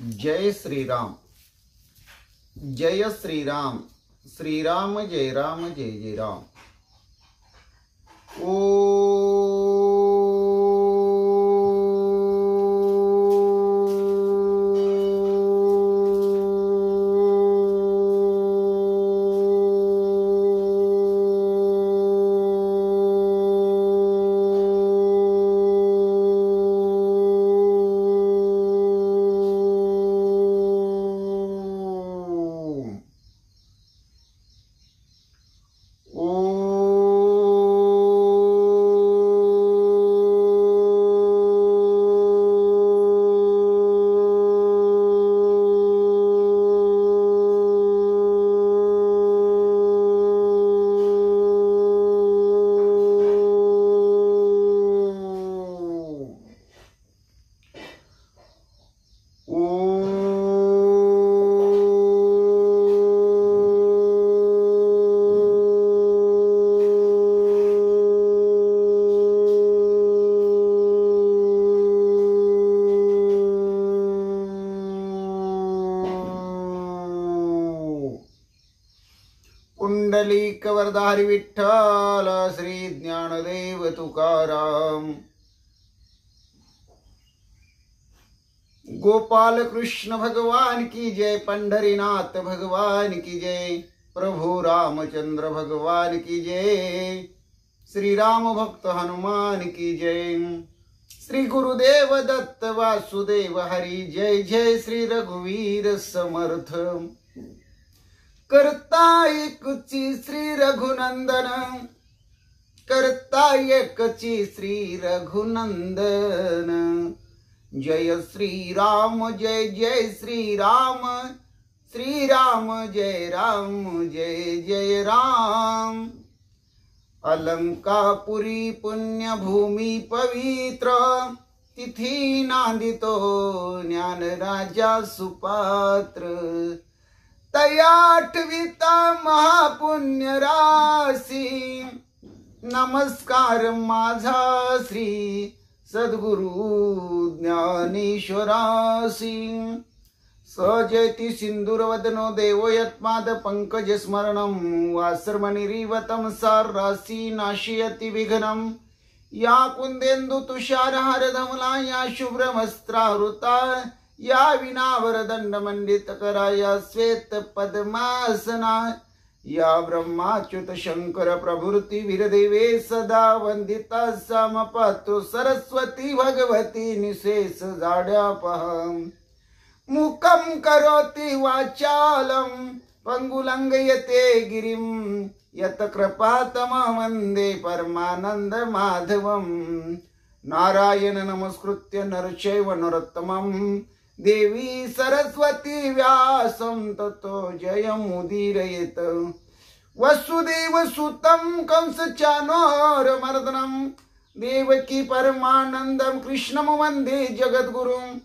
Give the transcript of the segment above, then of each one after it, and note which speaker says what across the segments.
Speaker 1: जय श्रीराम, जय श्रीराम, श्रीराम जय राम, जय जय राम। पुंडलिक वरदारी विठ्ठल श्री ज्ञानदेव तुकाराम। गोपाल कृष्ण भगवान की जय, पंढरीनाथ भगवान की जय, प्रभु रामचंद्र भगवान की जय, श्री राम भक्त हनुमान की जय, श्री गुरुदेव दत्त वासुदेव हरि जय जय, श्री रघुवीर समर्थ। करता एकची श्री रघुनंदन, करता एकची श्री रघुनंदन, जय श्री राम जय जय श्री राम, श्री राम जय राम जय जय राम। अलंकापुरी पुण्यभूमी पवित्र, तिथी नांदितो ज्ञान राजा सुपात्र, तयाठविता महापुण्य राशी, नमस्कार माझा श्री सद्गुरु ज्ञानेश्वरासी। सजयति सिंदूरवदनो देवो यत्माद पंकज स्मरणं, वासर्मणिरीवतं सारासी नाशयति विघ्नं, या कुंदेन्दु तुषारहार धवला, या शुभ्रवस्त्रावृता, या विनावरदंड मंडित करा, या श्वेत पद्मासना, या ब्रह्माच्युत शंकर प्रभृति वीरदेवे सदा वंदिता, समपातु सरस्वती भगवती निशेष जाड्यापहं, मुखं करोति वाचालं पंगुलंघयते गिरिं, यत कृपातमं वन्दे परमानंद माधवं। नारायण नमस्कृत्य नरचैव नरोत्तमं, देवी सरस्वती व्यासं ततो जयमुदीरयेत। वसुदेव सुतं कंसचाणूरमर्दनं, देवकी परमानंदं कृष्णं वंदे जगद्गुरुं।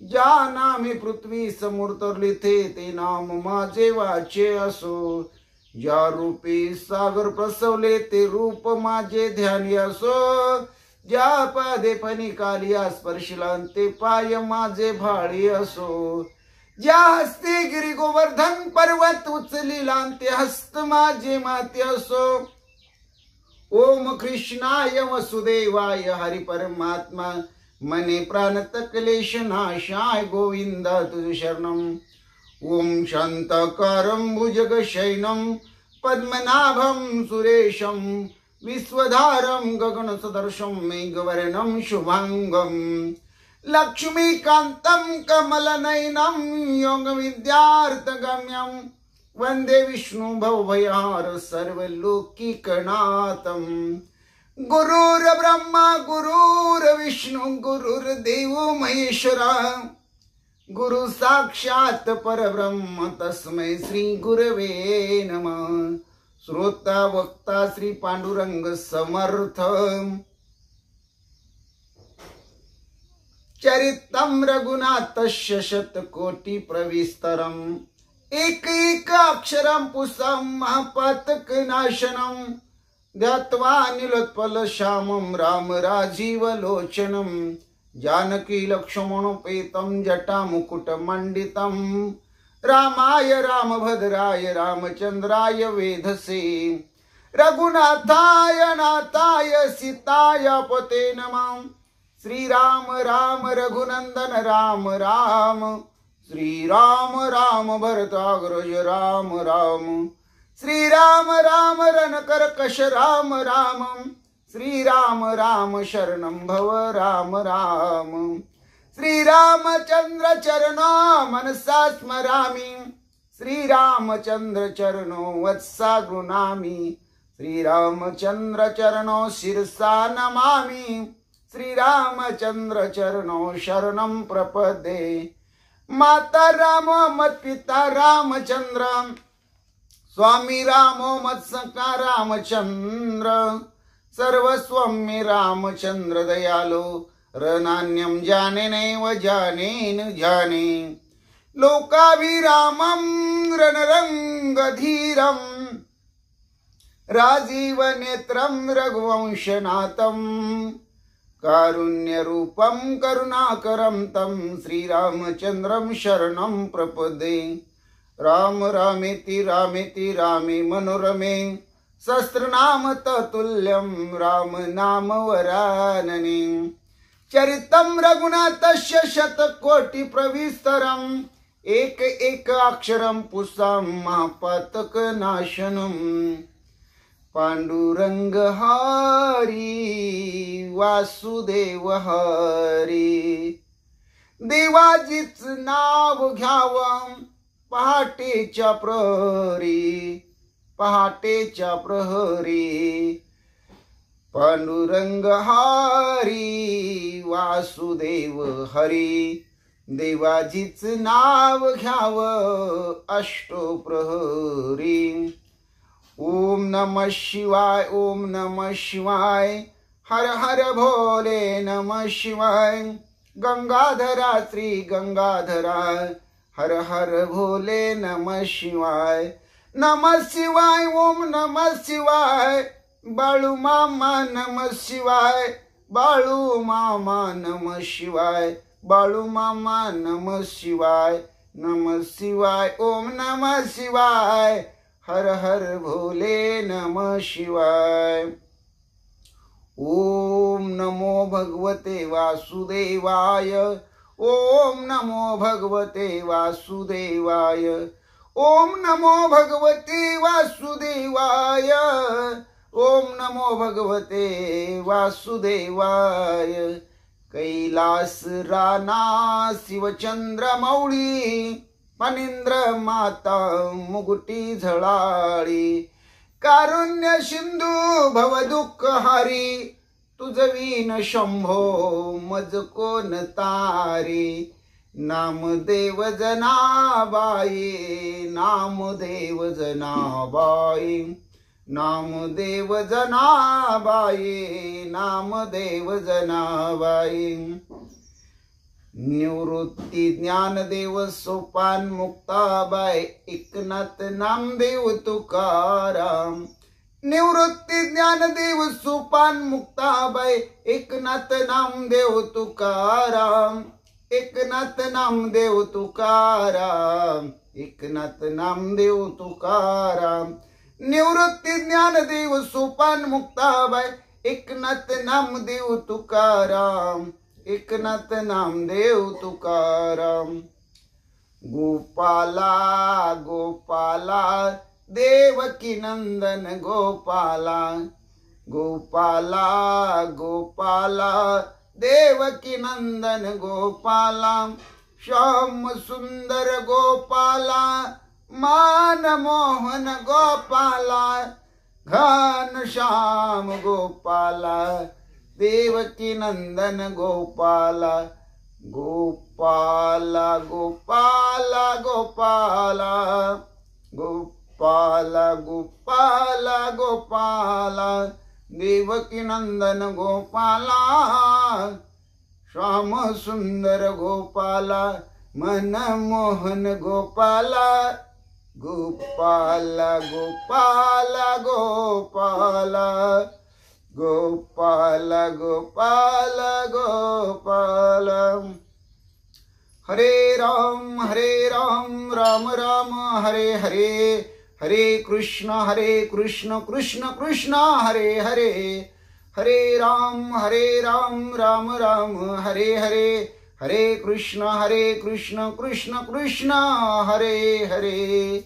Speaker 1: जानामि पृथ्वी समुद्रलिथे, ते नाम माझे वाचे असो, ज्या रूपी सागर प्रसवले, ते रूप माझे ध्यानी असो, ज्या पादे फणिकालिया स्पर्शिला, ते पाय माझे भाळी असो, ज्या हस्ते गिरी गोवर्धन पर्वत उचलिला, ते हस्त माझे माती असो। ओम कृष्णाय वसुदेवाय हरि परमात्मा, मने प्राणत क्लेश नाशाय गोविंद तुझ शरणं। ओम शांताकारं भुजगशयनं पद्मनाभं सुरेशं, विश्वधारं गगनसदृशं मेघवर्णं शुभांगं, लक्ष्मीकान्तं कमलनयनं योगविद्यार्थगम्यं, वन्दे विष्णु भवभयहार सर्वलोकीकनाथं। गुरुर्ब्रह्मा गुरुर्विष्णु गुरुर्देवो महेश्वरा, गुरु साक्षात् परब्रह्म तस्मै श्री गुरवे नमः। श्रोता वक्ता श्री पांडुरंग समर्थ, चरितं रघुनाथस्य शतकोटि प्रविस्तरम्, एक एक अक्षरं पुंसां महापातक नाशनं, ध्यात्वा निलोत्पल श्यामं राम राजीव लोचनं, जानकी लक्ष्मणोपेतं जटामुकुटमण्डितं रामाय रामभद्राय रामचन्द्राय वेधसे रघुनाथाय नाथाय सीताय पते नमः। श्रीराम राम रघुनंदन राम राम, श्रीराम राम भरताग्रज राम राम, श्रीराम राम रणकर्कश राम राम, श्रीराम राम शरणं भव राम राम। श्रीरामचंद्र चरणो मनसा स्मरामि, श्रीरामचंद्र चरणो वत्सा गृह्णामि, श्रीरामचंद्र चरणो शिरसा नमामि, श्रीरामचंद्र चरणो शरणं प्रपद्ये। माता रामो मत्पिता रामचंद्र, स्वामी रामो मत्सखा रामचंद्र, सर्वस्वं मे रामचंद्र दयालो, रणान्यं जाने नैव जाने न जाने। लोकाभिरामं रणरंगधीरं, राजीव नेत्रं रघुवंशनाथं, कारुण्यरूपं करुणाकरं तं श्रीरामचन्द्रं शरणं प्रपद्ये। राम रामेति रामेति रामे मनोरमे, सहस्रनाम तत्तुल्यं राम नाम वरानने। चरितं रघुनाथस्य शतकोटि प्रविस्तरम्, एक एक अक्षरं पुंसां महापातकनाशनम्। पांडुरंग हरी वासुदेव हरी, देवाजीच नाव घ्यावं पहाटेच्या प्रहरी, पहाटेच्या प्रहरी। पांडुरंग हरी वासुदेव हरी, देवाजीच नाव घ्यावं अष्टप्रहरी। ओम नमः शिवाय, ओम नमः शिवाय, हर हर भोले नमः शिवाय। गंगाधरा श्री गंगाधरा, हर हर भोले नमः शिवाय। नमः शिवाय, ओम नमः शिवाय, बाळू मामा नमः शिवाय, बाळू मामा नमः शिवाय, बाळू मामा नमः शिवाय, नमः शिवाय, ओम नमः शिवाय, हर हर भोले नमः शिवाय। ओम नमो भगवते वासुदेवाय, ओम नमो भगवते वासुदेवाय, ओम नमो भगवते वासुदेवाय, ओम नमो भगवते वासुदेवाय। कैलास राना शिवचंद्र मौळी, फणींद्र माता मुकुटी झळाळी। कारुण्य सिंधू भव दुःख हारी, तुझवीन शंभो मज कोण तारी। नामदेव जनाबाई, नामदेव जनाबाई, नामदेव जनाबाई, नामदेव जनाबाई। निवृत्ती ज्ञानदेव सोपान मुक्ताबाई, एकनाथ नामदेव तुकाराम। निवृत्ती ज्ञानदेव सोपान मुक्ताबाई, एकनाथ नामदेव तुकाराम, एकनाथ नामदेव तुकाराम, एकनाथ नामदेव तुकाराम। निवृत्ती ज्ञानदेव सोपान मुक्ताबाई, एकनाथ नामदेव तुकाराम, एकनाथ नामदेव तुकाराम। गोपाला गोपाला देवकी नंदन गोपाला, गोपाला गोपाला देवकी नंदन गोपाला। श्याम सुंदर गोपाला, मान मोहन गोपाला, घन श्याम गोपाला, देवकी नंदन गोपाला। गोपाला गोपाला गोपाला, गोपाला गोपाला गोपाला, देवकी नंदन गोपाला। श्याम सुंदर गोपाला, मन मोहन गोपाला, गोपाला गोपाला गोपाला, गोपाल गोपाल गोपाल। हरे राम राम राम हरे हरे, हरे कृष्ण कृष्ण कृष्ण हरे हरे, हरे राम राम राम हरे हरे, हरे कृष्ण कृष्ण कृष्ण हरे हरे।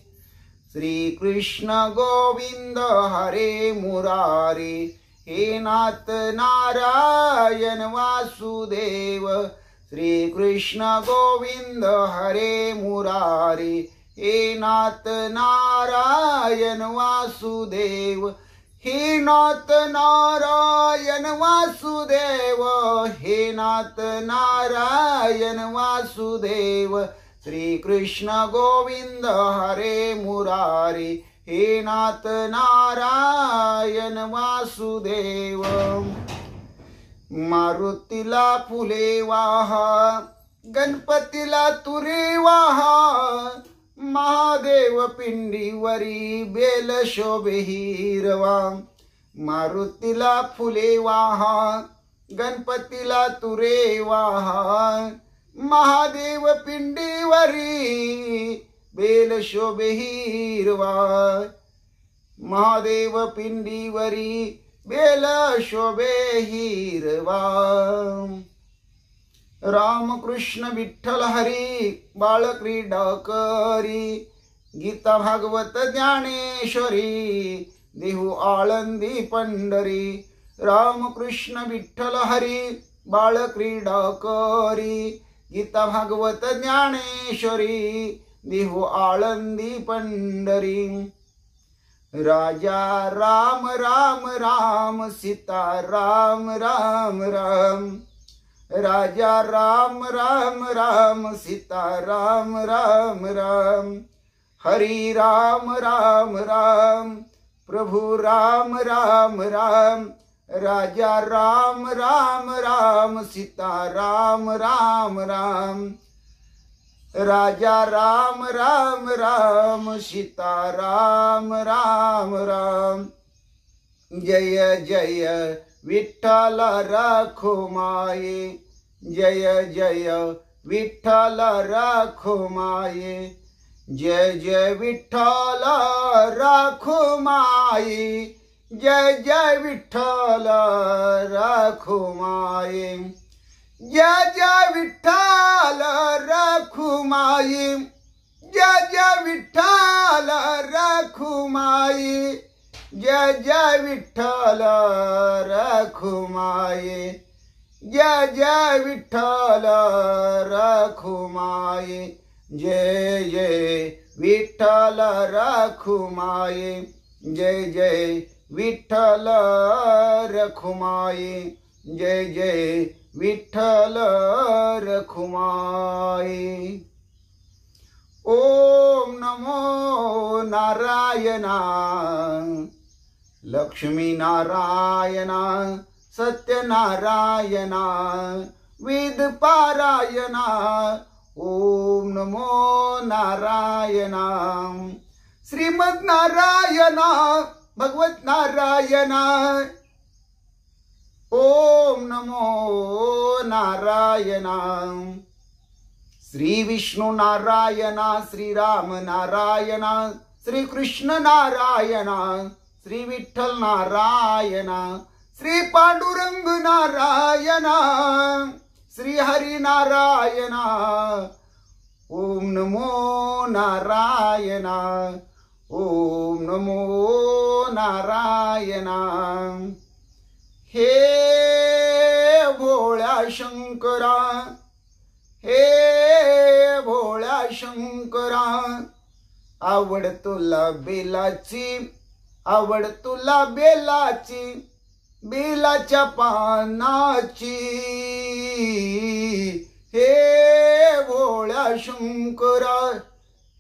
Speaker 1: श्री कृष्ण गोविंद हरे मुरारी, हे नाथ नारायण वासुदेव। श्री कृष्ण गोविंद हरे मुरारी, हे नाथ नारायण वासुदेव, हे नाथ नारायण वासुदेव, हे नाथ नारायण वासुदेव। श्री कृष्ण गोविंद हरे मुरारी, हे नाथ नारायण वासुदेव। मारुतीला फुले वाहा, गणपतीला तुरे वाहा, महादेव पिंडीवरी बेल शोभे हिरवा। मारुतीला फुले वाहा, गणपतीला तुरे वाहा, महादेव पिंडीवरी बेल शोभे हिरवा। महादेव पिंडीवरी बेल शोभे हिरवा। राम कृष्ण विठ्ठल हरी बाळ क्रीडा करी, गीता भागवत ज्ञानेश्वरी देहू आळंदी पंढरी। राम कृष्ण विठ्ठल हरी बाळ क्रीडा करी, गीता भागवत ज्ञानेश्वरी देहू आळंदी पंढरी। राजा राम राम राम, सीता राम राम राम, राजा राम राम राम, सीता राम राम राम। हरि राम राम राम, प्रभु राम राम राम, राजा राम राम राम, सीता राम राम राम। राजा राम राम राम, सीता राम राम राम। जय जय विठ्ठल रखुमाई, जय जय विठ्ठल रखुमाई, जय जय विठ्ठल रखुमाई, जय जय विठ्ठल रखुमाई, जय जय विठ्ठल रखुमाई, जय जय विठ्ठल रखुमाई, जय जय विठ्ठल रखुमाई, जय जय विठ्ठल रखुमाई, जय जय विठ्ठल रखुमाई, जय जय विठ्ठल रखुमाई, जय जय विठ्ठल रखुमाई। ओम नमो नारायणा, लक्ष्मी नारायणा, सत्यनारायणा, वेद पारायणा। ओम नमो नारायणा, श्रीमद नारायणा, भगवत नारायणा। ओम नमो नारायणा, श्री विष्णु नारायणा, श्री राम नारायणा, श्री कृष्ण नारायणा, श्री विठ्ठल नारायणा, श्री पांडुरंग नारायणा, श्री हरि नारायणा। ओम नमो नारायणा, ओम नमो नारायणा। हे भोळ्या शंकरा, हे भोळ्या शंकरा, आवड तुला बेलाची, आवड तुला बेलाची, बेलाच्या पानाची। हे भोळ्या शंकरा,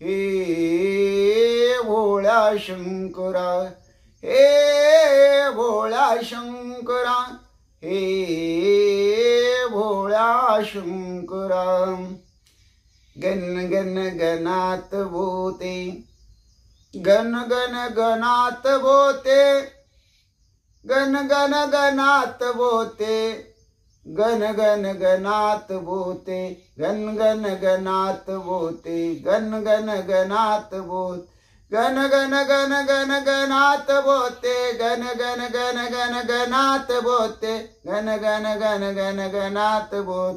Speaker 1: हे भोळ्या शंकरा, हे भोळ्या शंकरा, हे भोळ्या शंकरा। गण गण गणात बोते, गण गण गणात बोते, गण गण गणात बोते, गण गण गणात बोते, गण गण गणात बोते, गण गण गणात बोत, गण गण गण गण गणात बोते, गण गण गण गण गणात बोते, गण गण गण गण गणात बोत,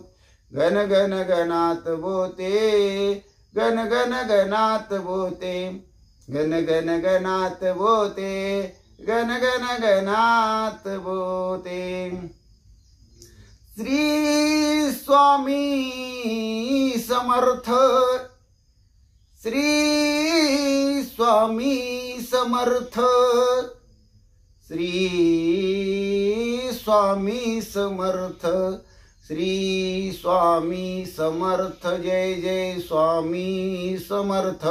Speaker 1: गण गण गणात बोते, गण गण गणात बोते, गण गण गणात बोते, गण गण गणात बोते. श्री स्वामी समर्थ, श्री स्वामी समर्थ, श्री स्वामी समर्थ, श्री स्वामी समर्थ. जय जय स्वामी समर्थ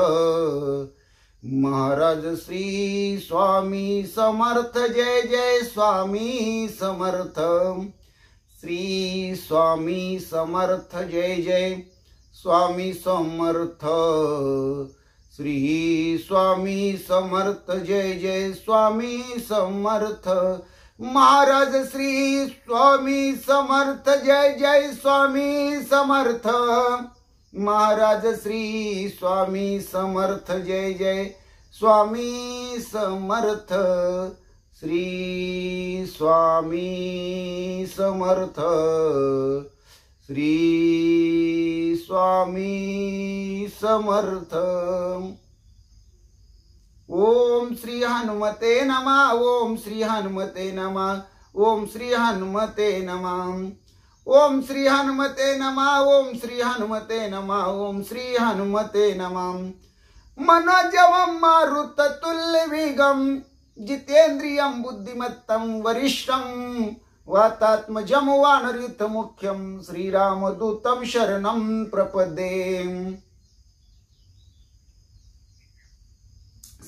Speaker 1: महाराज. श्री स्वामी समर्थ. जय जय स्वामी समर्थ. श्री स्वामी समर्थ. जय जय स्वामी समर्थ. श्री स्वामी समर्थ. जय जय स्वामी समर्थ महाराज. श्री स्वामी समर्थ. जय जय स्वामी समर्थ महाराज. श्री स्वामी समर्थ. जय जय स्वामी समर्थ. श्री स्वामी समर्थ. श्री स्वामी समर्थ. ओम श्री हनुमते नमः. ओम श्री हनुमते नमः. ओम श्री हनुमते नमः. ओम श्री हनुमते नमः. ओम श्री हनुमते नमः. ओम श्री हनुमते नमः. मनोजवं मारुततुल्यवेगं जितेन्द्रियं बुद्धिमत्तं वरिष्ठं वातात्मजं वानरयुतमुख्यं श्रीरामदूतं शरणं प्रपद्ये.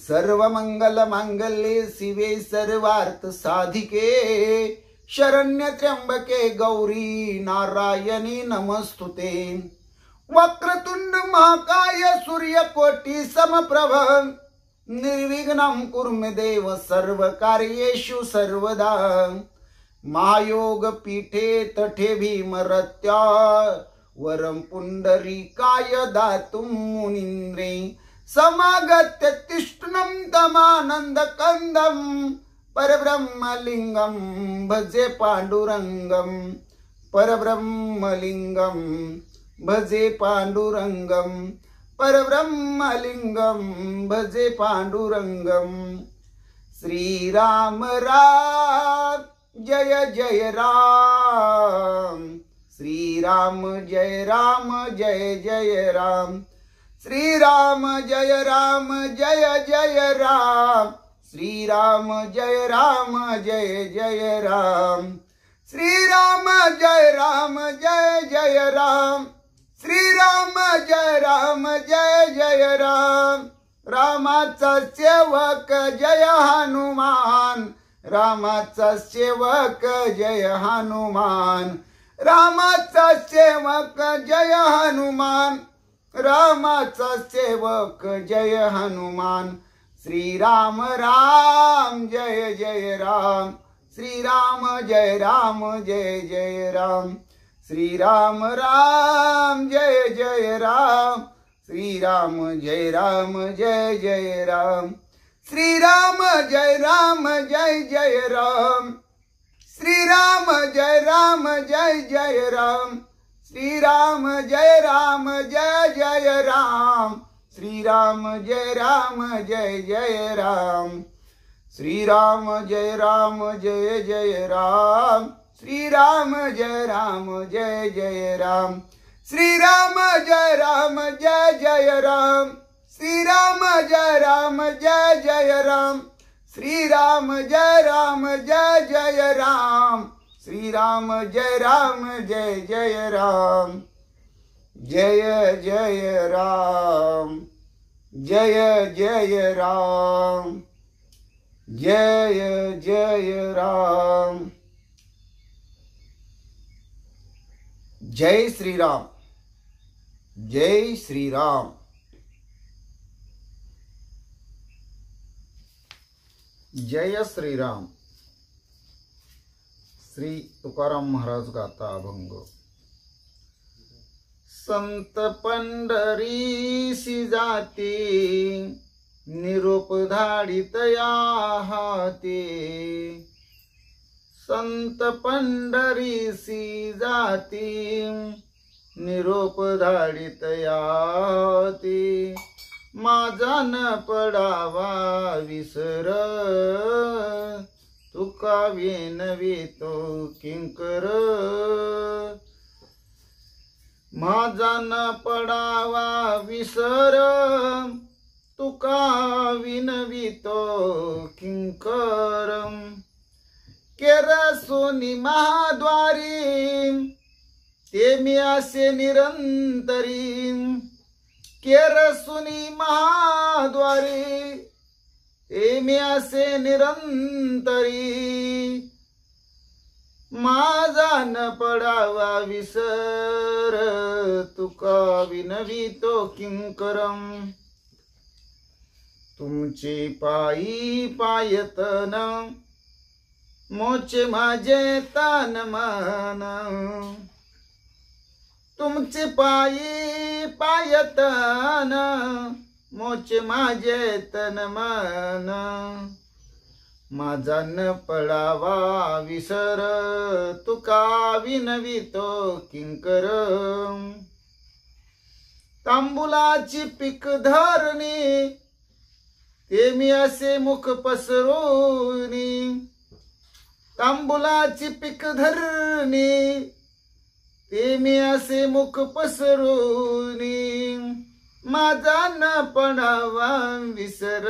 Speaker 1: सर्वमंगलमांगल्ये शिवे सर्वार्थसाधिके शरण्य त्र्यंबके गौरी नारायणी नमस्तुते. वक्रतुंड महाकाय सूर्यकोटि समप्रभ निर्विघ्नं कुरु मे देव सर्वकार्येषु सर्वदा. महायोग पीठे तठे भीमरत्या वरं पुंडरीकाय दातुं मुनीन्द्रे समागत्य तिष्ठनं तमानन्दकन्दं परब्रह्मलिंगं भजे पांडुरंगं. परब्रह्मलिंगं भजे पांडुरंगं. परब्रह्मलिंगं भजे पांडुरंगं. श्रीराम राम जय जय राम. श्रीराम जय राम जय जय राम. श्रीराम जय राम जय जय राम. श्रीराम जय राम जय जय राम. श्रीराम जय राम जय जय राम. श्रीराम जय राम जय जय राम. रामाचा सेवक जय हनुमान. रामाचा सेवक जय हनुमान. रामाचा सेवक जय हनुमान. रामाचा सेवक जय हनुमान. श्रीराम राम जय जय राम. श्रीराम जय राम जय जय राम. श्रीराम राम जय जय राम. श्रीराम जय राम जय जय राम. श्रीराम जय राम जय जय राम. श्रीराम जय राम जय जय राम. श्रीराम जय राम जय जय राम. श्रीराम जय राम जय जय राम. श्रीराम जय राम जय जय राम. श्रीराम जय राम जय जय राम. श्रीराम जय राम जय जय राम. श्रीराम जय राम जय जय राम. श्रीराम जय राम जय जय राम. श्रीराम जय राम जय जय राम. जय जय राम. जय जय राम. जय जय राम. जय श्री राम. जय श्री राम. जय श्री राम. श्री तुकाराम महाराज गाता अभंग। संत पंढरीसी जाती निरोप धाडित या हाती, संत पंढरीसी जाती निरोप धाडित या हाती, माझा न पडावा विसर तुका विनवितो किंकर, माझा न पडावा विसर तुका विनवितो किंकर, केरसुनी महाद्वारी ते मी असे निरंतरी, केरसुनी महाद्वारी ते मी असे निरंतरी, माझा न पडावा विसर तुका विनवितो किंकरम, तुमचे पायी पायतन मोचे माझे तन मन, तुमचे पायी पायतन मोचे माझे तन मन, माझा न पडावा विसर तुका विनवितो किंकर, तांबुलाची पीक धरणी ते मी असे मुख पसरूनी, तांबुलाची पीक धरणी ते मी असे मुख पसरूनी, माझा न पडावा विसर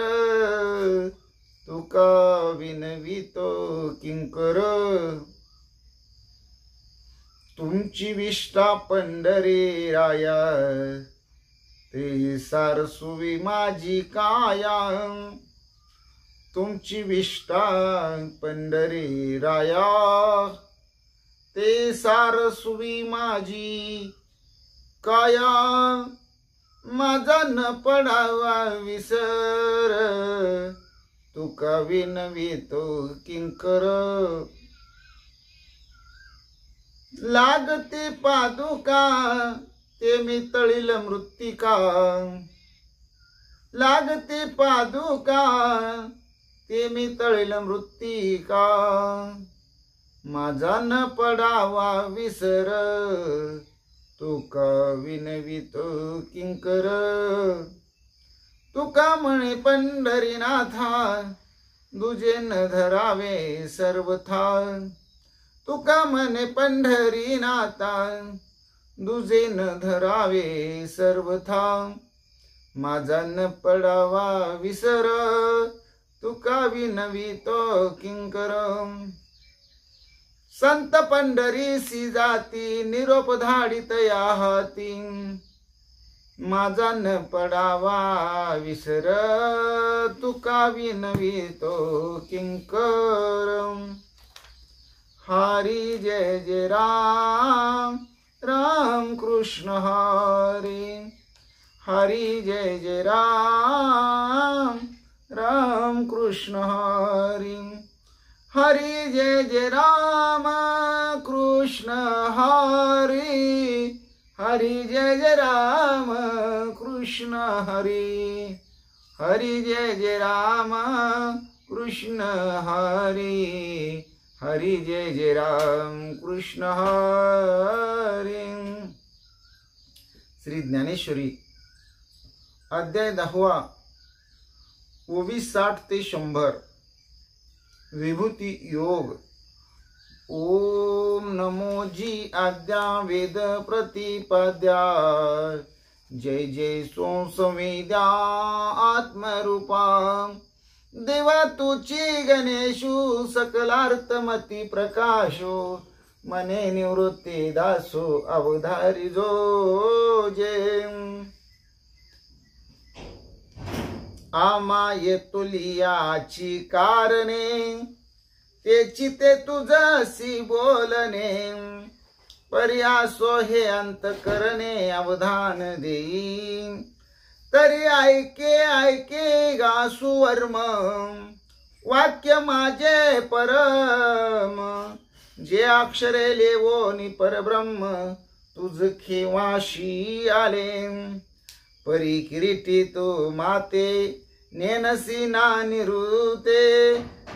Speaker 1: तुका विनवितो किंकर, तुमची विष्ठा पंढरी राया ते सारसुवी माझी काया, तुमची विष्ठा पंढरी राया ते सारसुवी माझी काया, माझा न पडावा विसर तुका विनवितो किंकर, लागते पादुका ते मी तळील मृत्तिका, लागते पादुका ते मी तळील मृत्तिका, माझा न पडावा विसर तुका विनवितो किंकर, तुका म्हणे पंढरीनाथा दुजे न धरावे सर्वथा, तुका म्हणे पंढरीनाथा दुजे न धरावे सर्वथा, माझा न पडावा विसर तुका विनवितो किंकर, संत पंढरीसी जाती निरोप धाडित या हाती, माझा न पडावा विसर तुका विनवितो किंकर, हरी जय जय राम राम कृष्ण हरी, हरी जय जय राम राम कृष्ण हरी, हरी जय जय राम कृष्ण हरी, हरी जय जय राम कृष्ण हरी, हरी जय जय राम कृष्ण हरी, हरी जय जय राम कृष्ण हरी। श्री ज्ञानेश्वरी अध्याय 10 ओवी 60 ते 100 विभूती योग। ओम नमो जी आद्या वेद प्रतिपाद्या, जय जय संवेद्या आत्मरूपा, देवा तुची गणेशु सकलार्थमती प्रकाशो, मने निवृत्ती दासो अवधारी जो जे, आमाये तुलियाची कारणे तेची ते तुझसी बोलणे, पर्यासो हे अंत करणे अवधान देई, तरी ऐके ऐके गा सुवर्म, वाक्य माझे परम जे अक्षरे लेवोनी परब्रह्म तुझ खेवाशी आले। परी किरीटी तो माते नेनसी ना निरुते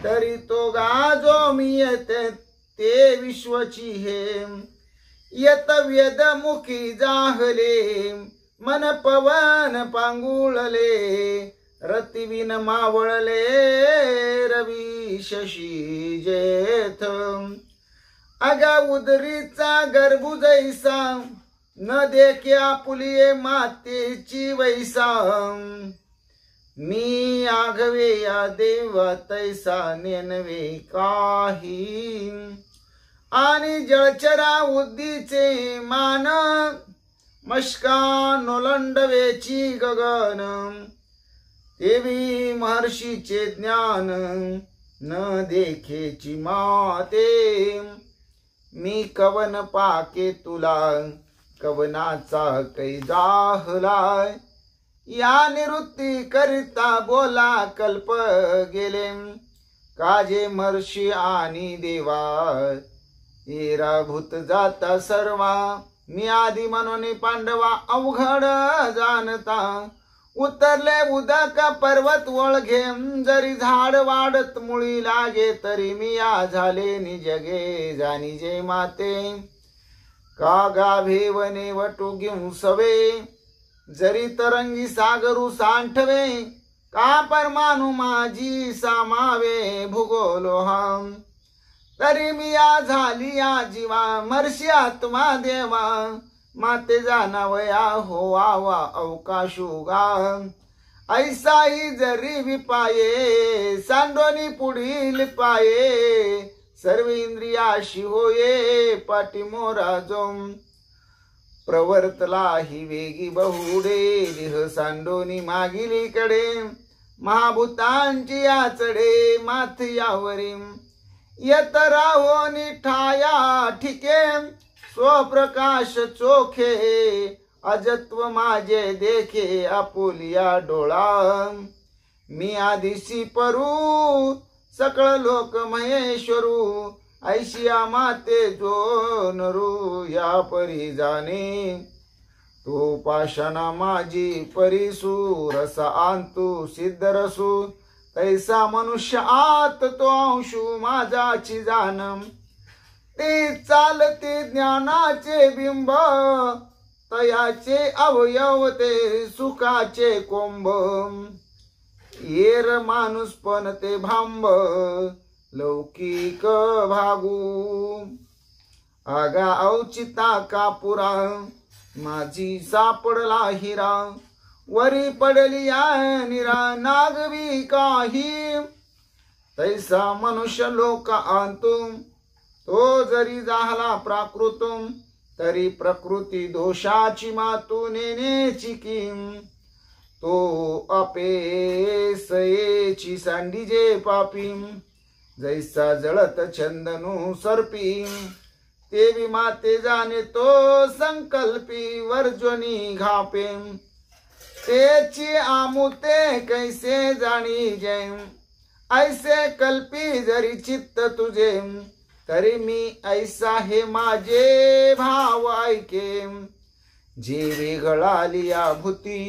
Speaker 1: तरी तो गाजो मी येते ते विश्वची हे। यत वेद मुखी जाहले मन पवन पांगुळले रतिविन मावळले रवी शशी जेथ। अगा उदरीचा गर्भू जैसा न देख्या पुलिये मातेची वैसा। मी आघवे या देवा तैसा नेनवे काही आणि जळचरा उद्दीचे मान मस्का नोलंडवेची गगन। देवी महर्षीचे ज्ञान न देखेची माते। मी कवन पाके तुला कवनाचा कै जाहलाय। या निवृत्ती करिता बोला कल्प गेले काजे महर्षी आणि देवा। इराभूत जाता सर्वा मी आधी म्हणून पांडवा अवघड जाणता। उतरले उदक पर्वत ओळघे जरी झाड वाढत मुळी लागे तरी मी या झाले निजगे जाणीजे माते। का गाभे वने वटू घेऊन सवे जरी तरंगी सागरू सांठवे का परमाणु माझी सामावे भूगोलो हम। तरी मी या झाली या जीवा मर्षी आत्मा देवा माते जाणावया होवावा अवकाशुगा। ऐसाही जरी विपाये सांडोनी पुढील पाये सर्व इंद्रियाशी होये पाठीमोरा जो। प्रवर्तला ही वेगी बहुडे देह सांडोनी मागिलीकडे महाभूतांची आचडे माथ यावरी। यत राहोनी ठाया ठिके स्वप्रकाश चोखे अजत्व माझे देखे आपुलिया डोळा। मी आदिशी परू सकळ लोक महेश्वरू ऐशिया माते जो नरू या परी जाणे। तो पाषाणा माझी परिसू रस आंतू सिद्ध रसू तैसा मनुष्य आत तो अंशू माझाची जाण। ते चालते ज्ञानाचे बिंब तयाचे अवयव ते सुखाचे कोंब। येर माणूस पण ते भांब लौकिक भागू। आगा औचिता कापुरा माझी सापडला हिरा वरी पडली निरा नागवी काही। तैसा मनुष्य लोक आणतो तो जरी झाला प्राकृतम तरी प्रकृती दोषाची मातू नेनेची कीम। तो अपेसयेची सांडीजे पापी जैसा जळत चंदनू सर्पी। तेवी माते जाणे तो संकल्पी वर्जनी घापे तेची आमुते कैसे जाणी जय। ऐसे कल्पी जरी चित्त तुझे तरी मी ऐसा हे माझे भाव ऐके। जे वेगळाली या भूती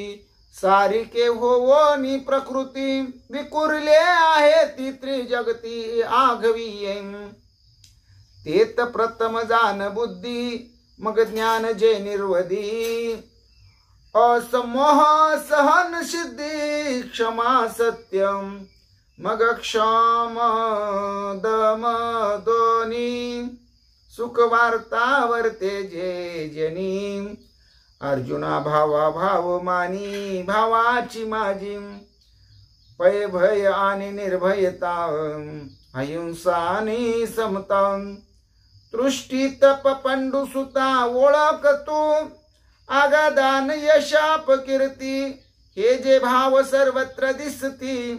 Speaker 1: सारिके होवोनी प्रकृती विकुरले आहे ती त्रिजगती आघवी। तेत प्रथम जान बुद्धी मग ज्ञान जे निर्वधी। असमोह सहन सिद्धी क्षमा सत्यम मग क्षम दम दोनी सुख वार्ता वर्ते जे जनी। अर्जुना भावा भाव मानी भावाची माझी पय भय आणि निर्भयता अहिंसा आणि समता। तृष्टी तप पंडू सुता ओळख तू आगादान यशाप कीर्ती। हे जे भाव सर्वत्र दिसती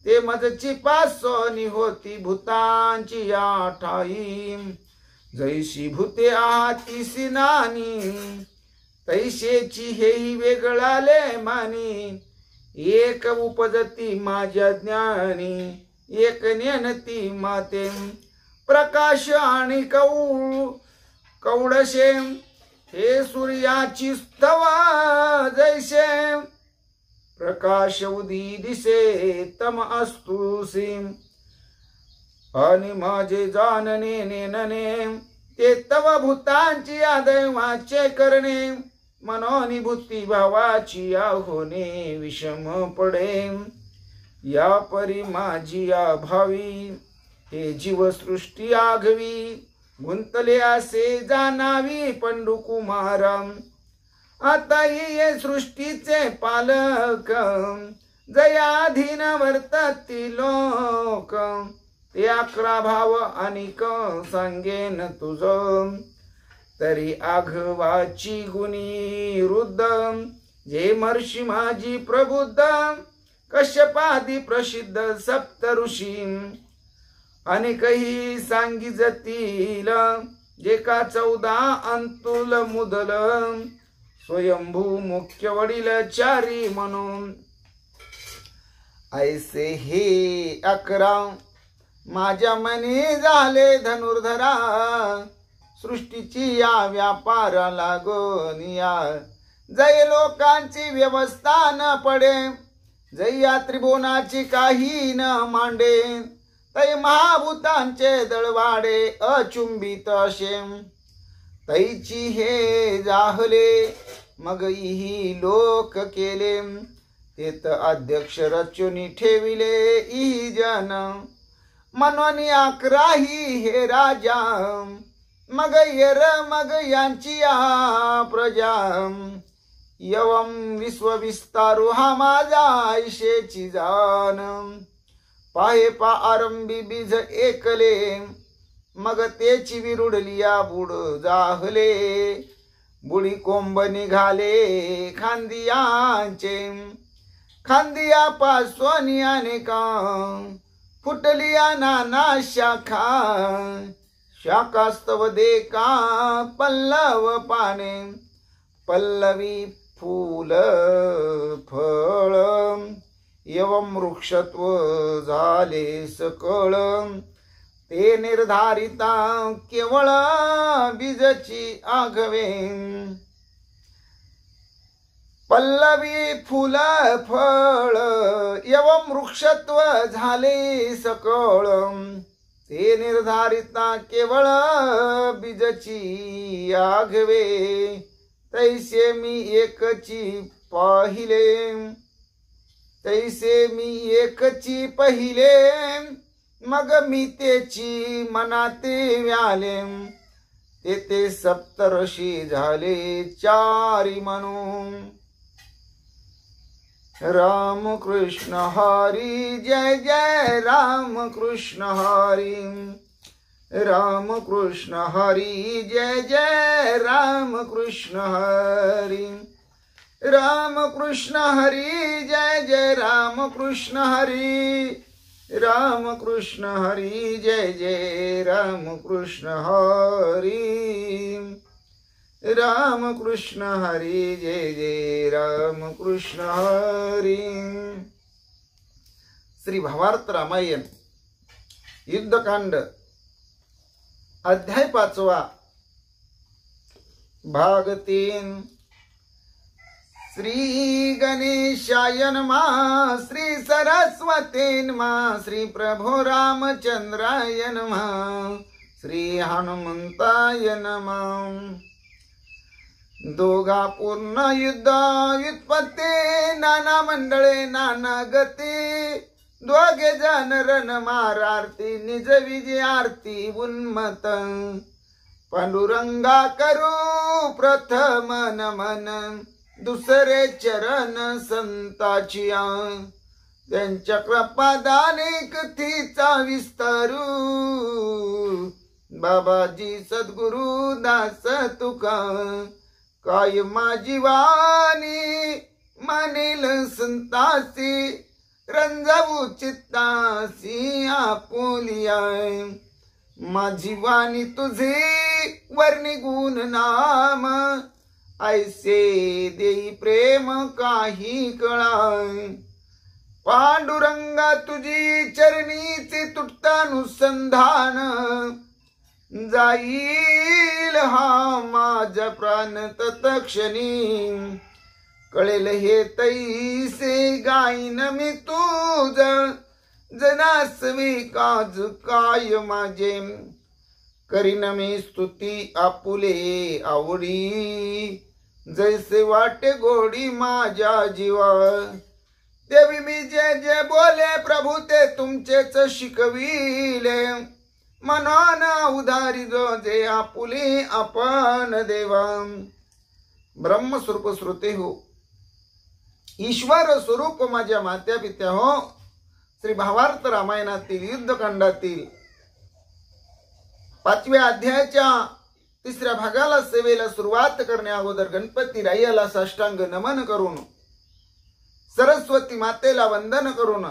Speaker 1: ते मजची पासोनी होती भूतांची या ठाई। जैशी भूते आहातीसी नानी तैसेची हेही वेगळाले मानी। एक उपजती माझ्या ज्ञानी एक नेनती माते प्रकाश आणि कौडशे हे सूर्याची स्तवा जैसे प्रकाश उदी दिसे तम अस्तुसी आणि माझे जानने नेनने ते तव भूतांची आदैवाचे करणे मनोनी बुद्धी भावाची होणे विषम पडे या परी माझी भावी हे जीवसृष्टी आघवी गुंतले असे जाणावी पंडुकुमारा आता ये सृष्टीचे पालक जयाधीन वर्तती लोक ते 11 भाव अनिक सांगेन तुझ तरी आघवाची गुणी रुद्ध जे महर्षी माझी प्रबुद्ध कश्यपादी प्रसिद्ध सप्त ऋषी अनेकही सांगिजतील जे का 14 अंतुल मुदल स्वयंभू मुख्य वडील चारी म्हणून ऐसे हे 11 माझ्या मनी झाले धनुर्धरा सृष्टीची या व्यापारा लागोनिया जय लोकांची व्यवस्था न पडे जय या त्रिभुवनाची काही न मांडे तै महाभूतांचे दळवाडे अचुंबित असे तैची हे जाहले मग ही लोक केले तेत अध्यक्ष रचुनी ठेविले ई जन मनोनी 11 हे राजा मग येर मग यांची प्रजा यवम विश्वविस्तारू हा माझा ऐशेची जान पाहे पा आरंभी बीज एकले मग तेची विरुडलिया बुड जाहले बुडी कोंब निघाले खांदियांचे खांदिया पासोनी अनेका फुटलिया नाना शाखा शाकास्तव देखा पल्लव पाने पल्लवी फूल फळ एवं वृक्षत्व झाले सकळ ते निर्धारिता केवळ बीजची आघवे पल्लवी फूल फळ एवं वृक्षत्व झाले सकळ ते निर्धारिता केवळ बीजची आघवे तैसे मी एकची पाहिले तैसे मी एकची पहिले मग मी तेची मनाते व्याले तेथे सप्तर्षी झाले चारी म्हणून राम कृष्ण हरी जय जय राम कृष्ण हरी राम कृष्ण हरी जय जय राम कृष्ण हरी राम कृष्ण हरी जय जय राम कृष्ण हरी राम कृष्ण हरी जय जय राम कृष्ण हरी राम कृष्ण हरी जय जय राम कृष्ण हरी श्री भावार्थ रामायण युद्धकांड अध्याय 5 भाग 3 श्री गणेशाय नमः श्री सरस्वती नमः श्री प्रभो रामचंद्राय नमः श्री हनुमंताय नमः दोघा पूर्ण युद्ध व्युत्पत्ती नाना मंडळे नाना गती दोघे जन रण मारार्थी निज विजय आरती उन्मत पांडुरंगा करू प्रथम नमन दुसरे चरण संताची त्यांच्या कृपादाने कथीचा विस्तारू बाबाजी सद्गुरु दास तुका काय माझी वाणी मानेल संतासी रंजवू चित्तासी आपुलिया माझी वाणी तुझे वर्णी गुण नाम ऐसे देई प्रेम काही कळाय पांडुरंगा तुझी चरणीचे तुटतानुसंधान, जाईल हा माझा प्राण तत्क्षणी, कळेल हे तैसे गाईन मी तुझ, जनासवी काज काय माझे, करीन मी स्तुती आपुले आवडी, जैसे वाटे गोडी माझ्या जीवा, देवी मी जे जे बोले प्रभू ते तुमचेच शिकविले, मनान उधारी जो जे आपुले आपण देवा, ब्रह्मस्वरूप श्रुते हो, ईश्वर स्वरूप माझ्या मात्या पित्या हो. श्री भावार्थ रामायणातील युद्धकांडातील 5व्या अध्यायाच्या 3ऱ्या भागाला सेवेला सुरुवात करण्या अगोदर गणपती रायाला साष्टांग नमन करून, सरस्वती मातेला वंदन करून,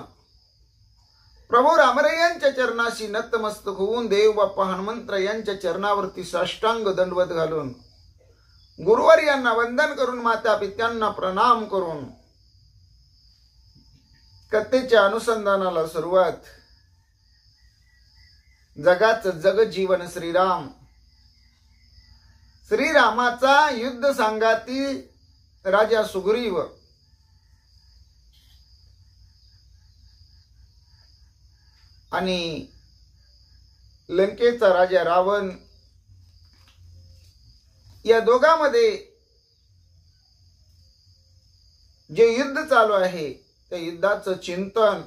Speaker 1: प्रभू रामरायांच्या चरणाशी नतमस्तक होऊन देव बाप्पा हनुमंत यांच्या चरणावरती साष्टांग दंडवत घालून, गुरुवर्यांना वंदन करून, माता पित्यांना प्रणाम करून कथेच्या अनुसंधानाला सुरुवात. जगाचं जगजीवन श्रीराम. श्रीरामाचा युद्ध सांगाती राजा सुग्रीव आणि लंकेचा राजा रावण, या दोघांमध्ये जे युद्ध चालू आहे त्या युद्धाचं चिंतन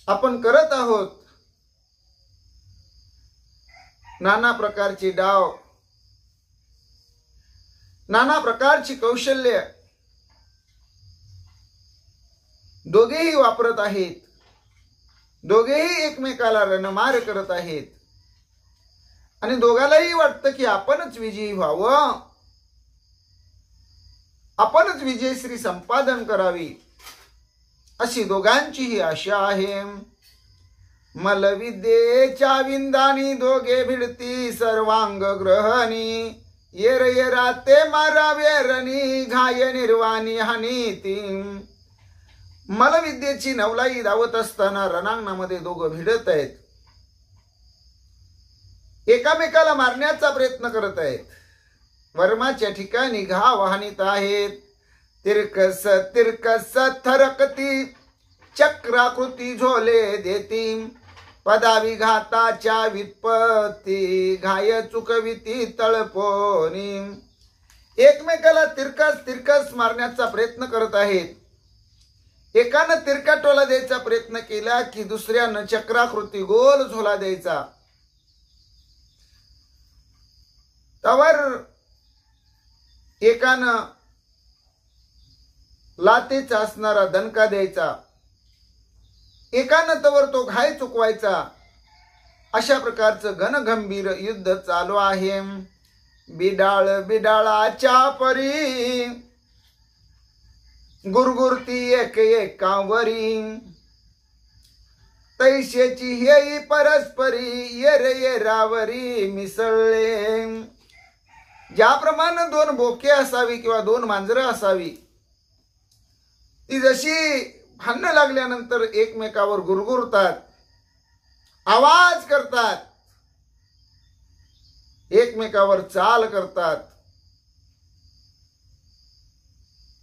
Speaker 1: आपण करत आहोत. नाना प्रकारची डाव, नाना प्रकारची कौशल्य दोघेही वापरत आहेत. दोघेही एकमेकाला रणमार करत आहेत आणि दोघालाही वाटतं की आपणच विजयी व्हावं, आपणच विजयश्री संपादन करावी, अशी दोघांचीही आशा आहे. मलविद्येच्या विंदानी दोघे भिडती सर्वांग ग्रहणी, येर येराते मारावे रणी, घाय निर्वाणी हानीती. मलविद्येची नवलाई धावत असताना रणांगणामध्ये दोघं भिडत आहेत, एकामेकाला मारण्याचा प्रयत्न करत आहेत. वर्माच्या ठिकाणी घा वाहनीत आहेत. तिरकस तिरकस थरकती चक्राकृती झोले देती, पदाविघाताच्या वित्पत्ती घाय चुकविती तळपोनी. एकमेकाला तिरकस तिरकस मारण्याचा प्रयत्न करत आहेत. एकानं तिरका टोला द्यायचा प्रयत्न केला की दुसऱ्यानं चक्राकृती गोल झोला द्यायचा. तवर एकानं लातेचा असणारा दणका द्यायचा, एकानं तवर तो घाय चुकवायचा. अशा प्रकारचं घनगंभीर युद्ध चालू आहे. बिडाळ बिडाळाच्या परी गुरगुरती एक एकावरी, तैशेची हेई परस्परी येर येरावरी मिसळले. ज्याप्रमाणे दोन बोके असावी किंवा दोन मांजरं असावी, ती जशी भांडणं लागल्यानंतर एकमेकावर गुरगुरतात, आवाज करतात, एकमेकावर चाल करतात,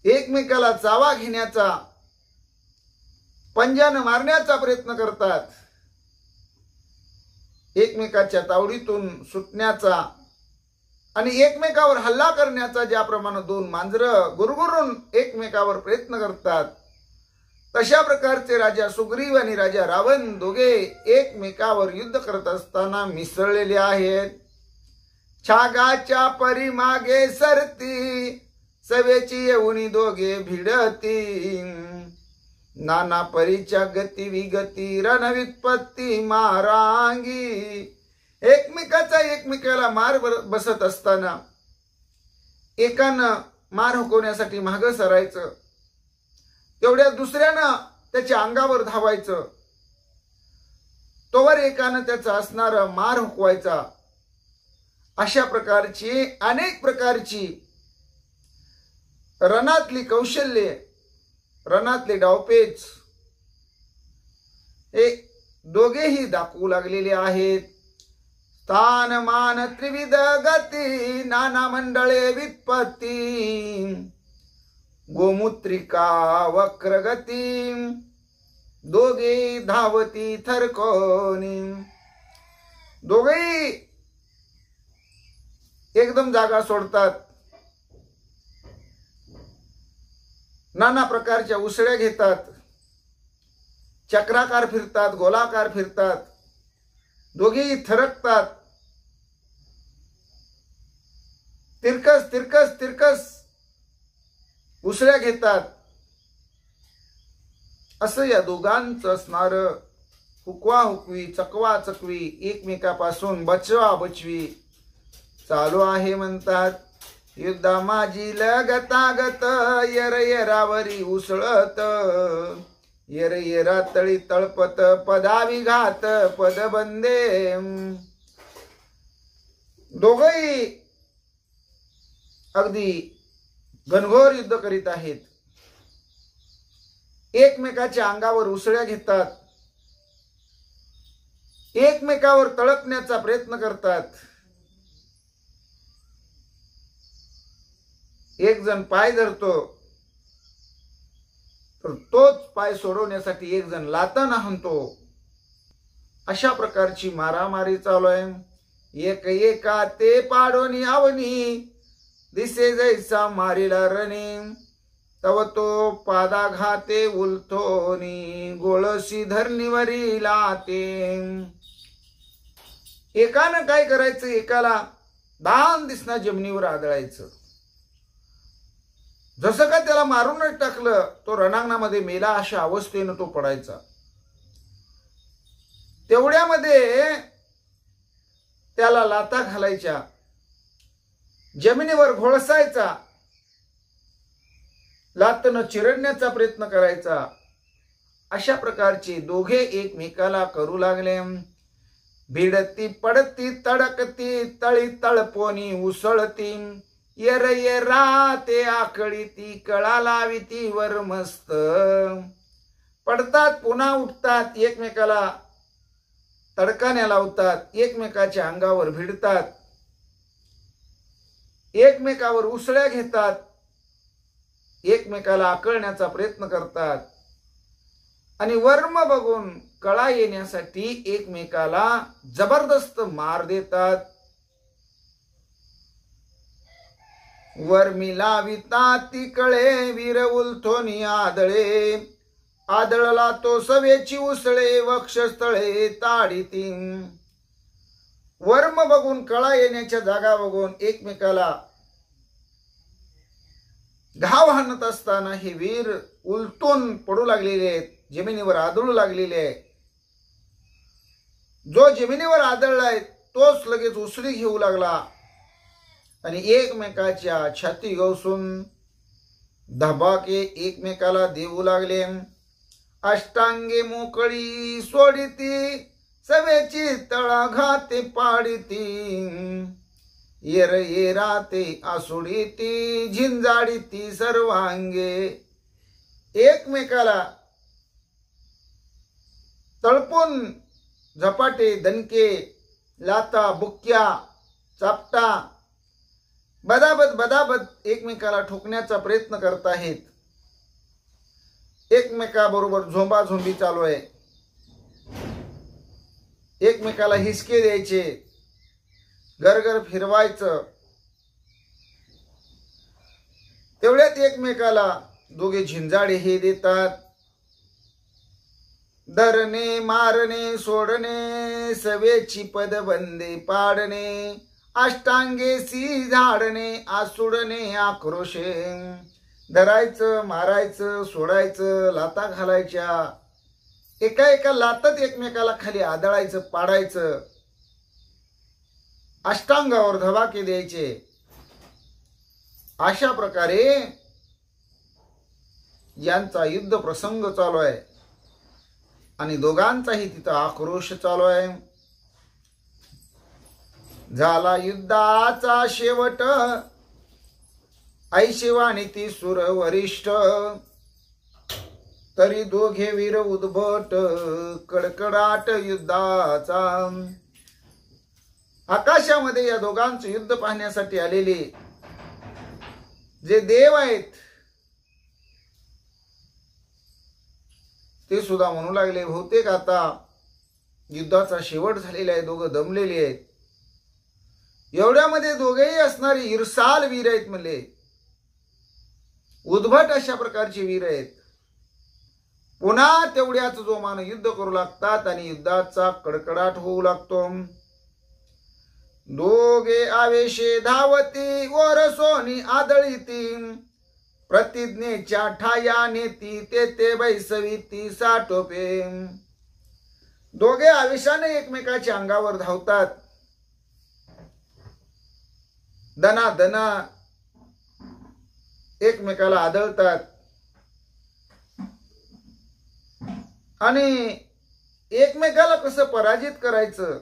Speaker 1: एकमेकाला चावा घेण्याचा, पंजानं मारण्याचा प्रयत्न करतात, एकमेकाच्या तावडीतून सुटण्याचा आणि एकमेकावर हल्ला करण्याचा ज्याप्रमाणे दोन मांजरं गुरगुरून एकमेकावर प्रयत्न करतात, तशा प्रकारचे राजा सुग्रीव आणि राजा रावण दोघे एकमेकावर युद्ध करत असताना मिसळलेले आहेत. छागाच्या परिमागे सरती सवेची येऊनी दोघे भिडती, नाना परीच्या गती विगती रणवित्पत्ती मारांगी. एकमेकाचा एकमेकाला मार बसत असताना एकानं मार हुकवण्यासाठी मागं सरायचं, तेवढ्या दुसऱ्यानं त्याच्या अंगावर धावायचं, तोवर एकानं त्याचा असणारा मार हुकवायचा. अशा प्रकारची अनेक प्रकारची रणातली कौशल्ये रणातले डावपेच हे दोघेही दाखवू लागलेले आहेत. स्थानमान त्रिविध गती नाना मंडळे वित्पत्ती गोमूत्रिका वक्रगती दोघे धावती थरकोनी. दोघेही एकदम जागा सोडतात. नाना प्रकारच्या उसळ्या घेतात. चक्राकार फिरतात, गोलाकार फिरतात. दोघेही थरकतात. तिरकस तिरकस तिरकस उसळ्या घेतात. असं या दोघांचं असणार हुकवा हुकवी चकवा चकवी एकमेकापासून बचवा बचवी चालू आहे म्हणतात. युद्धा माझी लगतागत यर यरावरी उसळत यर येरा तळी तळपत पदाविघात पदबंदे. दोघही अगदी घनघोर युद्ध करीत आहेत. एकमेकाच्या अंगावर उसळ्या घेतात. एकमेकावर तळपण्याचा प्रयत्न करतात. एक जण पाय धरतो तर तोच पाय सोडवण्यासाठी एक जण लाताना हाणतो. अशा प्रकारची मारामारी चालू आहे. एक एका ते पाडोनी आवनी दिसे जैसा मारिला रणी तव तो पादाघाते उलथोनी गोळशी धरणीवरी लाते. एकानं काय करायचं, एकाला दान दिसना जमिनीवर आदळायचं. जसं का त्याला मारूनच टाकलं तो रणांगणामध्ये मेला अशा अवस्थेनं तो पडायचा. तेवढ्यामध्ये त्याला लाता घालायच्या, जमिनीवर घोळसायचा, लातनं चिरडण्याचा प्रयत्न करायचा. अशा प्रकारचे दोघे एकमेकाला करू लागले. भिडती पडती तडकती तळी तळपोनी उसळती यर येरा ते आकळी ती कळा लावी ती वर मस्त. पडतात पुन्हा उठतात, एकमेकाला तडकाने लावतात, एकमेकाच्या अंगावर भिडतात, एकमेकावर उसळ्या घेतात, एकमेकाला आकळण्याचा प्रयत्न करतात आणि वर्म बघून कळा येण्यासाठी एकमेकाला जबरदस्त मार देतात. वर्मी लाविता ती कळे वीर उलथोनी आदळे आदळला तो सवेची उसळे वक्षस्थळे ताडीती. वर्म बघून कळा येण्याच्या जागा बघून एकमेकाला घाव हाणत असताना हे वीर उलटून पडू लागलेले आहेत, जमिनीवर आदळू लागलेले आहे. जो जमिनीवर आदळलाय तोच लगेच उसळी घेऊ लागला आणि एकमेकाच्या छाती गवसून धबाके एकमेकाला देऊ लागले. अष्टांगे मोकळी सोडिती सवेची तळाघाते पाडिती येर येरा ते आसुडीती झिंजाडीती सर्वांगे. एकमेकाला तळपून झपाटे दणके लाता बुक्क्या चापटा बदाबद बदाबद एकमेकाला ठोकण्याचा प्रयत्न करत आहेत. एकमेकाबरोबर झोंबाझोंबी चालू आहे. एकमेकाला हिसके द्यायचे, गरगर फिरवायचं. तेवढ्यात एकमेकाला दोघे झिंजाडे हे देतात. धरणे मारणे सोडणे सवेची पदबंदे पाडणे अष्टांगेसी झाडणे आसुडणे आक्रोशे. धरायचं, मारायचं, सोडायचं, लाता घालायच्या. एका एका लातात एकमेकाला खाली आदळायचं, पाडायचं. अष्टांगावर धबाके द्यायचे. अशा प्रकारे यांचा युद्ध प्रसंग चालू आहे आणि दोघांचाही तिथं आक्रोश चालू आहे. झाला युद्धाचा शेवट ऐशिवानी ती सुर वरिष्ठ तरी दोघे वीर उद्भट कडकडाट युद्धाचा. आकाशामध्ये या दोघांचे युद्ध पाहण्यासाठी आलेले जे देव आहेत ते सुद्धा म्हणू लागले, बहुतेक आता युद्धाचा शेवट झालेला आहे, दोघं दमलेले आहेत. एवढ्यामध्ये दोघेही असणारे इरसाल वीर आहेत, म्हणले उद्भट अशा प्रकारचे वीर आहेत. पुन्हा तेवढ्याच जोमानं युद्ध करू लागतात आणि युद्धाचा कडकडाट होऊ लागतो. दोघे आवेशे धावती ओरसोनी आदळीती, प्रतिज्ञेच्या ठाया नेती ते बैसविती साटोपे. दोघे आवेशाने एकमेकाच्या अंगावर धावतात, दना दना एकमेकाला आदळतात आणि एकमेकाला कसं पराजित करायचं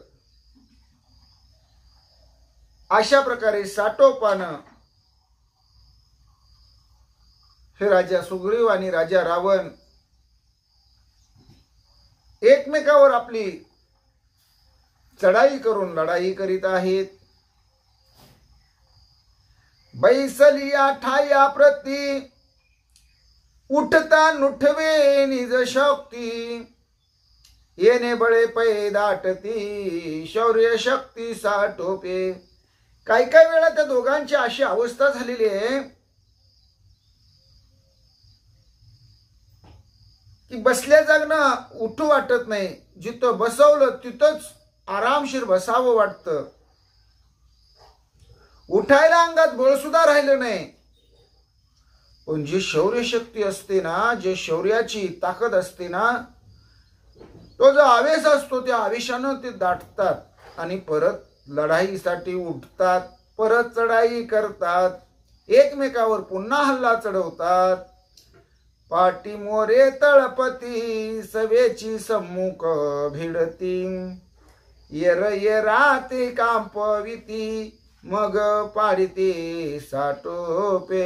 Speaker 1: अशा प्रकारे साटोपानं हे राजा सुग्रीव आणि राजा रावण एकमेकावर आपली चढाई करून लढाई करीत आहेत. बैसलिया ठाया प्रती उठता नुठवे निज शक्ती, येणे बळे पै दाटती शौर्य शक्ती साटोपे. काही काही वेळा त्या दोघांची अशी अवस्था झालेली आहे की बसल्या जागनं उठू वाटत नाही, जिथं बसवलं तिथंच आरामशीर बसावं वाटतं, उठायला अंगात बळ सुद्धा राहिलं नाही. पण जी शौर्य शक्ती असते ना, जे शौर्याची ताकद असते ना, तो जो आवेश असतो त्या आवेशानं ते दाटतात आणि परत लढाईसाठी उठतात, परत चढाई करतात, एकमेकावर पुन्हा हल्ला चढवतात. पाटी मोरे तळपती सवेची सम्मुख भिडती, येर येराते कांपविती मग पाडिते साटोपे.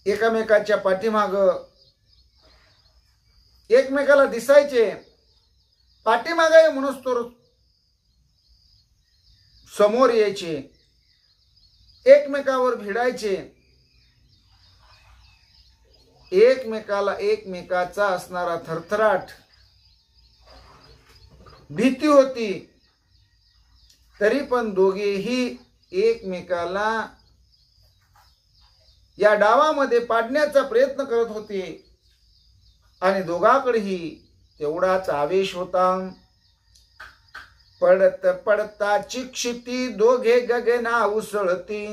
Speaker 1: एकमेकाच्या पाठीमाग एकमेकाला दिसायचे, पाठीमागे म्हणून तो समोर यायचे, एकमेकावर भिडायचे. एकमेकाला एकमेकाचा असणारा थरथराट भीती होती, तरी पण दोघेही एकमेकाला या डावामध्ये पाडण्याचा प्रयत्न करत होते आणि दोघांकडेही तेवढाच आवेश होता. पडत पडता चिक्षिती दोघे गगना उसळती,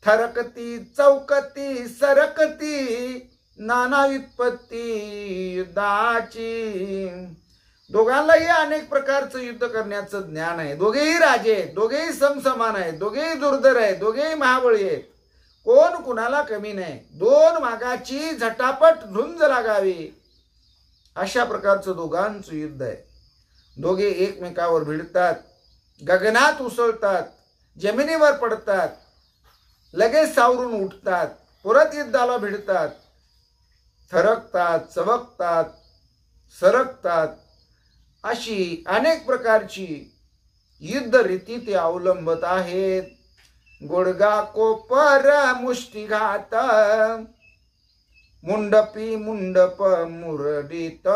Speaker 1: थरकती चौकती सरकती नाना व्युत्पत्ती युद्धाची. दोघांनाही अनेक प्रकारचं युद्ध करण्याचं ज्ञान आहे. दोघेही राजे आहेत, दोघेही समसमान आहेत, दोघेही दुर्धर आहेत, दोघेही महाबळी आहेत, कोण कुणाला कमी नाही. दोन मागाची झटापट झुंज लागावी अशा प्रकारचं दोघांचं युद्ध आहे. दोघे एकमेकावर भिडतात, गगनात उसळतात, जमिनीवर पडतात, लगेच सावरून उठतात, परत युद्धाला भिडतात, थरकतात, चवकतात, सरकतात. अशी अनेक प्रकारची युद्ध रीती ते अवलंबत आहेत. गुडगा कोपर मुष्टिघात मुंडपी मुंडप मुरडीत,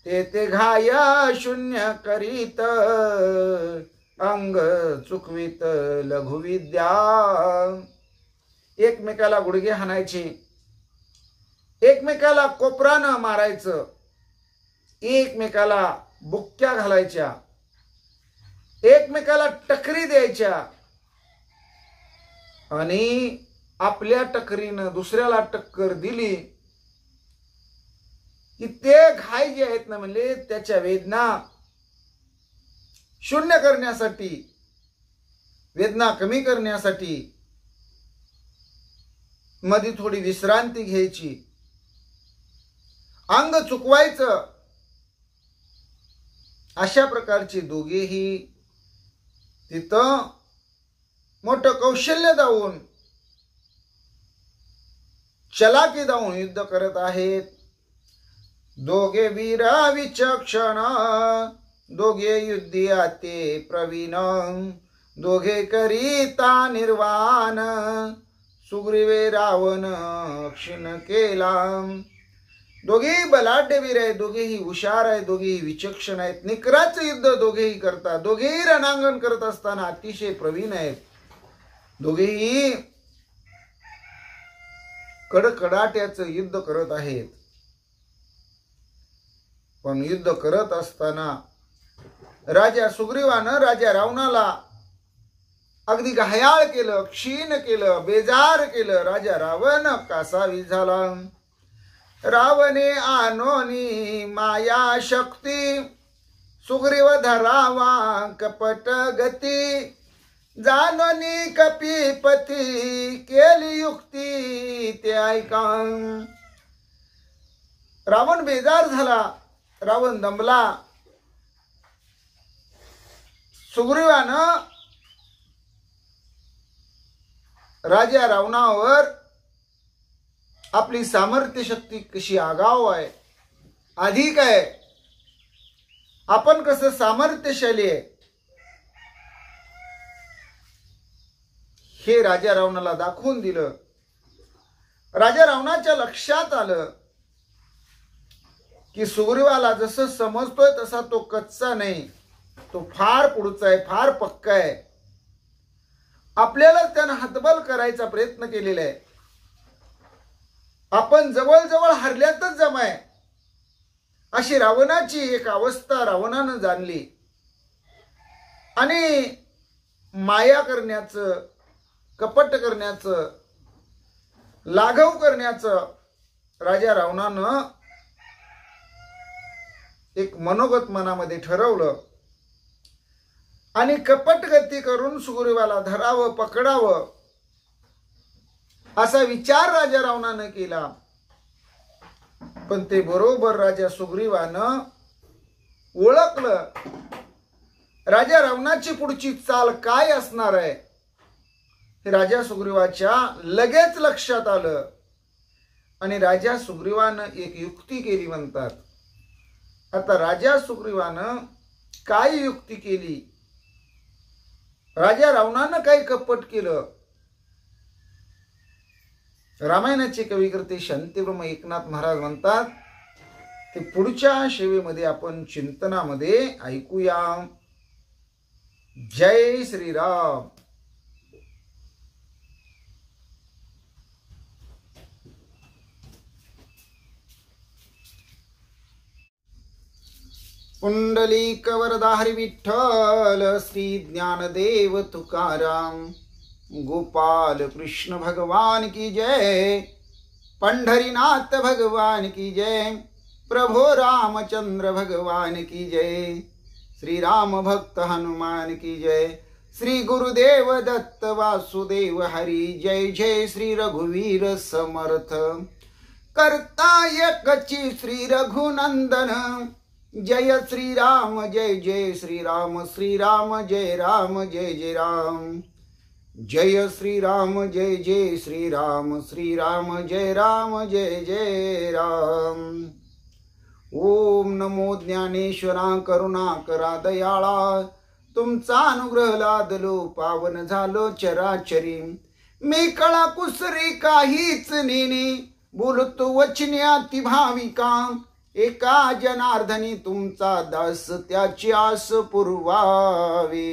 Speaker 1: ते घाय शून्य करीत अंग चुकवीत लघुविद्या. एकमेकाला गुडघे हाणायचे, एकमेकाला कोपरानं मारायचं, एकमेकाला बुक्क्या घालायच्या, एकमेकाला टकरी द्यायच्या आणि आपल्या टकरीनं दुसऱ्याला टक्कर दिली की ते घाय जे आहेत ना, म्हणजे त्याच्या वेदना शून्य करण्यासाठी, वेदना कमी करण्यासाठी मध्ये थोडी विश्रांती घ्यायची, अंग चुकवायचं. अशा प्रकारचे दोघेही तिथं मोठं कौशल्य दावून चलाकी जाऊन युद्ध करत आहेत. दोघे वीर विचक्षण, दोघे युद्धिया ते प्रवीण, दोघे करीता निर्वाण, सुग्रीवे रावण क्षीण केला. दोघेही बलाढ्य वीर आहेत, दोघेही हुशार आहेत, दोघेही विचक्षण आहेत. निकराचे युद्ध दोघेही करतात. दोघेही रणांगण करत असताना अतिशय प्रवीण आहेत. दोघेही कडकडाट्याचं युद्ध करत आहेत. पण युद्ध करत असताना राजा सुग्रीवानं राजा रावणाला अगदी घायाळ केलं, क्षीण केलं, बेजार केलं. राजा रावण कासावीस झाला. रावणे आणोनी माया शक्ती, सुग्रीव धरावा कपट गती, जानोनी कपीपती केली युक्ती ते ऐका. रावण बेजार झाला, रावण दमला. सुग्रीवानं राजा रावणावर आपली सामर्थ्य शक्ती कशी आगाव आहे, अधिक आहे, आपण कसं सामर्थ्यशाली आहे, हे राजा रावणाला दाखवून दिलं. राजा रावणाच्या लक्षात आलं की सुग्रीवाला जसं समजतोय तसा तो कच्चा नाही, तो फार पुढचा आहे, फार पक्का आहे. आपल्याला त्यानं हातबल करायचा प्रयत्न केलेला आहे. आपण जवळजवळ हरल्यातच जमाय, अशी रावणाची एक अवस्था रावणानं जाणली. आणि माया करण्याचं, कपट करण्याचं, लाघव करण्याचं राजा रावणानं एक मनोगत मनामध्ये ठरवलं. आणि कपटगती करून सुग्रीवाला धरावं, पकडावं असा विचार राजा रावणानं केला. पण ते बरोबर राजा सुग्रीवानं ओळखलं. राजा रावणाची पुढची चाल काय असणार आहे हे राजा सुग्रीवाच्या लगेच लक्षात आलं. आणि राजा सुग्रीवानं एक युक्ती केली म्हणतात. आता राजा सुग्रीवानं काय युक्ती केली, राजा रावणानं काही कपट केलं, रामायणाचे कविकर्ते शांतीब्रह्म एकनाथ महाराज म्हणतात. ते पुढच्या सेवेमध्ये आपण चिंतनामध्ये ऐकूया. जय श्रीराम. पुंडलिक वरदा हरी विठ्ठल, श्री ज्ञानदेव तुकाराम, गोपाल कृष्ण भगवान की जय, पंढरीनाथ भगवान की जय, प्रभो रामचंद्र भगवान की जय, श्री राम भक्त हनुमान की जय, श्री गुरुदेव दत्त वासुदेव हरी जय. जय श्री रघुवीर समर्थ, करता एकची श्री रघुनंदन, जय श्री राम जय जय श्री राम, श्री राम जय राम जय जय राम, जय श्री राम जय जय श्री राम, श्री राम जय जय जय राम. ओम नमो ज्ञानेश्वरा करुणाकरा दयाळा, तुमचा अनुग्रह लादलो पावन झालो चराचरी. मी कळा कुसरी काहीच नेने, बोलतो वचने अति भाविका. एका जनार्दनी तुमचा दास त्याची आस पुरवावे.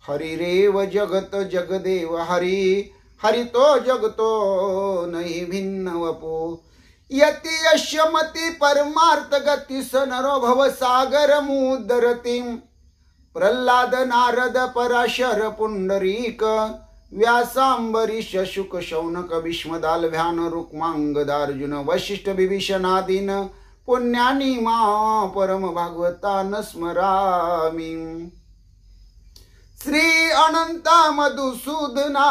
Speaker 1: हरी रेव जगत जगदेव हरी, हरी तो जगतो नाही भिन्न वपो. यति यशमती परमार्थ गती नरो भव सागर मुदरती. प्रल्हाद नारद पराशर पुंडरीक, व्यासांबरीश शुक शौनक भीष्मदाल भ्यान रुक्मांगदार्जुन वशिष्ठ विभीषणादीन. पुण्यानी मा परम भागवतान स्मरामी. श्री अनंता मधुसूदना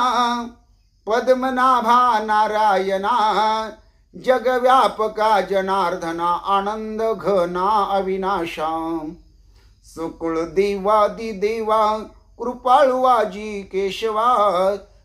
Speaker 1: पद्मनाभा नारायणा. जगव्यापका जनार्दना आनंद घना अविनाशा. सुकुळ देवादी देवा कृपाळवाजी केशवा.